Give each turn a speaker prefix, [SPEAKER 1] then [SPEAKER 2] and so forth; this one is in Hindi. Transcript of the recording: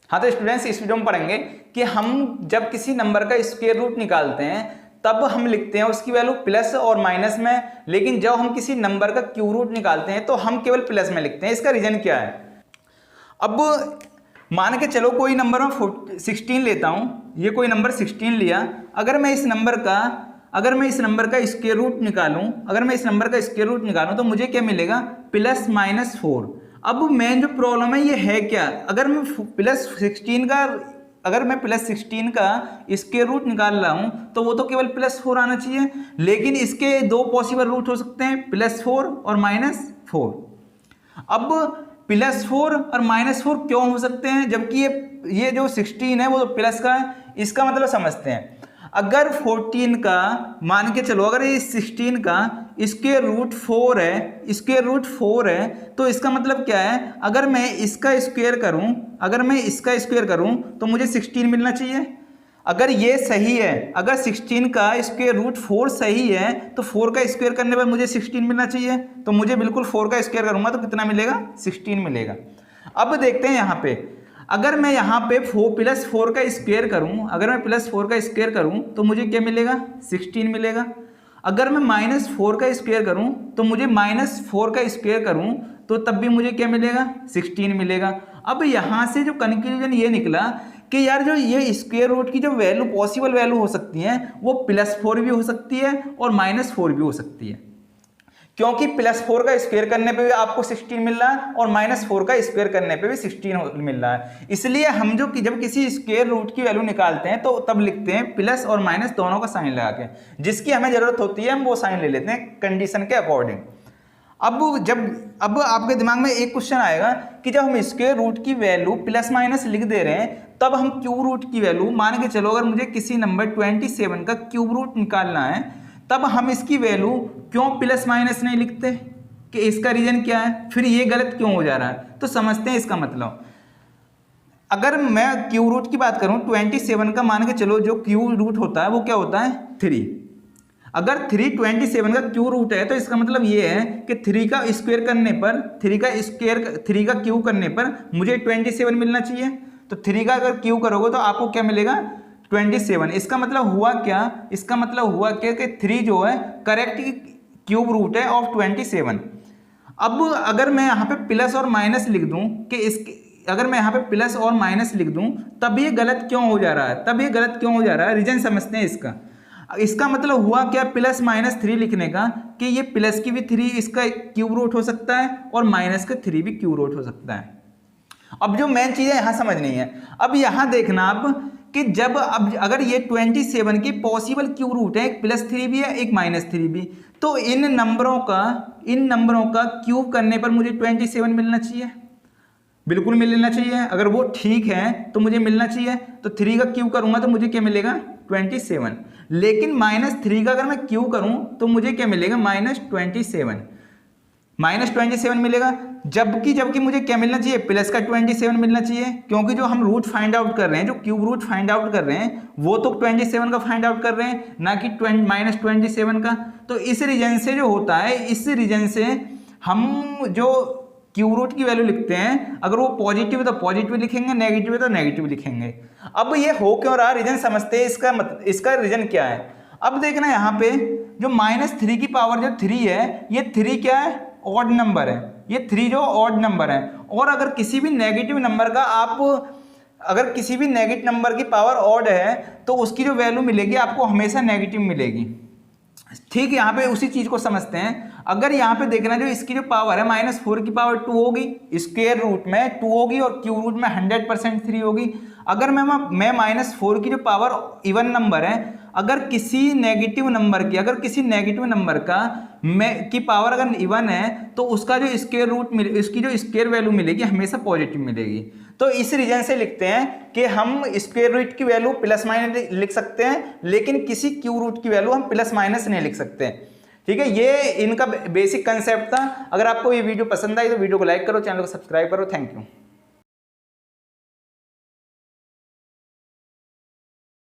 [SPEAKER 1] हाँ तो स्टूडेंट्स इस वीडियो में पढ़ेंगे कि हम जब किसी नंबर का स्क्वायर रूट निकालते हैं तब हम लिखते हैं उसकी वैल्यू प्लस और माइनस में, लेकिन जब हम किसी नंबर का क्यूब रूट निकालते हैं तो हम केवल प्लस में लिखते हैं। इसका रीजन क्या है? अब मान के चलो कोई नंबर में 16 लेता हूं, ये कोई नंबर 16 लिया, अगर मैं इस नंबर का स्क्वायर रूट निकालूं तो मुझे क्या मिलेगा? Plus minus 4। अब मेन जो प्रॉब्लम है ये है क्या? अगर मैं प्लस 16 का स्क्वायर रूट निकाल रहा हूं तो वो तो केवल प्लस 4 आना चाहिए, लेकिन इसके दो पॉसिबल रूट हो सकते हैं, प्लस 4 और माइनस 4। अब प्लस 4 और माइनस 4 क्यों हो सकते हैं जबकि ये जो 16 है वो तो प्लस का है? इसका मतलब समझते हैं। अगर 14 का मान के चलो, अगर ये 16 का स्क्वायर रूट 4 है तो इसका मतलब क्या है? अगर मैं इसका स्क्वायर करूं तो मुझे 16 मिलना चाहिए। अगर ये सही है, अगर 16 का स्क्वायर रूट 4 सही है तो 4 का स्क्वायर करने पर मुझे 16 मिलना चाहिए, तो मुझे बिल्कुल 4 का स्क्वायर करूंगा तो कितना मिलेगा? 16 मिलेगा। अब देखते हैं यहाँ पे, अगर मैं यहाँ पे प्लस 4 का स्क्वायर करूँ तो मुझे क्या मिलेगा? 16 मिलेगा। अगर मैं माइनस 4 का स्क्वायर करूँ तो मुझे माइनस 4 का स्क्वायर करूँ तो तब भी मुझे क्या मिलेगा? 16 मिलेगा। अब यहाँ से जो कंक्लूजन ये निकला कि यार जो ये स्क्वायर रूट की जो वैल्यू पॉसिबल वैल्यू हो सकती है वो प्लस 4 भी हो सकती है और माइनस 4 भी हो सकती है, क्योंकि प्लस 4 का स्क्वायर करने पे भी आपको 16 मिल रहा है और माइनस 4 का स्क्वायर करने पे भी 16 मिल रहा है। इसलिए हम जब किसी स्क्वायर रूट की वैल्यू निकालते हैं तो तब लिखते हैं प्लस और माइनस दोनों का साइन लगा के, जिसकी हमें जरूरत होती है हम वो साइन ले लेते हैं कंडीशन के अकॉर्डिंग। अब आपके दिमाग में एक क्वेश्चन आएगा कि जब हम स्क्वायर रूट की वैल्यू प्लस माइनस लिख दे रहे हैं तब हम क्यूब रूट की वैल्यू, मान के चलो अगर मुझे किसी नंबर 27 का क्यूब रूट निकालना है तब हम इसकी वैल्यू क्यों प्लस माइनस नहीं लिखते? कि इसका रीजन क्या है? फिर ये गलत क्यों हो जा रहा है? तो समझते हैं इसका मतलब। अगर मैं क्यूब रूट की बात करूं 27 का, मान के चलो जो क्यूब रूट होता है वो क्या होता है? 3। अगर 27 का क्यूब रूट है तो इसका मतलब ये है कि 3 का स्क्वायर करने पर 3 का क्यूब करने पर मुझे 27 मिलना चाहिए। तो 3 का अगर क्यूब करोगे तो आपको क्या मिलेगा? 27। इसका मतलब हुआ क्या? कि 3 जो है करेक्ट क्यूब रूट है ऑफ 27। अब अगर मैं यहाँ पे प्लस और माइनस लिख दूं तब ये गलत क्यों हो जा रहा है? रीजन समझते हैं इसका मतलब हुआ क्या प्लस माइनस 3 लिखने का कि ये प्लस की भी 3 इसका क्यूब रूट हो सकता है और माइनस का 3 भी क्यूब रूट हो सकता है। अब जो मेन चीज है यहाँ समझनी है। अब यहाँ देखना आप कि अगर ये 27 की पॉसिबल क्यूब रूट है, एक प्लस 3 भी है एक माइनस 3 भी, तो इन नंबरों का क्यूब करने पर मुझे 27 मिलना चाहिए, बिल्कुल मिलना चाहिए। अगर वो ठीक है तो मुझे मिलना चाहिए। तो 3 का क्यूब करूंगा तो मुझे क्या मिलेगा? 27। लेकिन माइनस 3 का अगर मैं क्यूब करूं तो मुझे क्या मिलेगा? माइनस 27 मिलेगा। जबकि मुझे क्या मिलना चाहिए? प्लस का 27 मिलना चाहिए, क्योंकि जो हम रूट फाइंड आउट कर रहे हैं, जो क्यूब रूट फाइंड आउट कर रहे हैं वो तो 27 का फाइंड आउट कर रहे हैं, ना कि माइनस 27 का। तो इस रीजन से जो होता है, इस रीजन से हम जो क्यूब रूट की वैल्यू लिखते हैं, अगर वो पॉजिटिव है तो पॉजिटिव लिखेंगे, नेगेटिव है तो नेगेटिव लिखेंगे। अब ये हो क्यों रहा? रीजन समझते हैं। इसका रीजन क्या है? अब देखना यहाँ पे जो माइनस 3 की पावर जो 3 है, ये 3 क्या है? ऑड नंबर है। ये 3 जो ऑड नंबर है, और अगर किसी भी नेगेटिव नंबर की पावर ऑड है तो उसकी जो वैल्यू मिलेगी आपको हमेशा नेगेटिव मिलेगी। ठीक, यहाँ पे उसी चीज को समझते हैं। अगर यहाँ पे देखना जो इसकी जो पावर है -4 की पावर 2 होगी, स्क्वायर रूट में 2 होगी और क्यूब रूट में 100% 3 होगी। अगर मैं -4 की जो पावर इवन नंबर है, अगर किसी नेगेटिव नंबर की पावर अगर इवन है तो उसका जो स्क्वायर रूट इसकी जो स्क्वायर वैल्यू मिलेगी हमेशा पॉजिटिव मिलेगी। तो इस रीजन से लिखते हैं कि हम स्क्वायर रूट की वैल्यू प्लस माइनस लिख सकते हैं, लेकिन किसी क्यूब रूट की वैल्यू हम प्लस माइनस नहीं लिख सकते। ठीक है, ये इनका बेसिक कंसेप्ट था। अगर आपको ये वीडियो पसंद आई तो वीडियो को लाइक करो, चैनल को सब्सक्राइब करो। Thank you.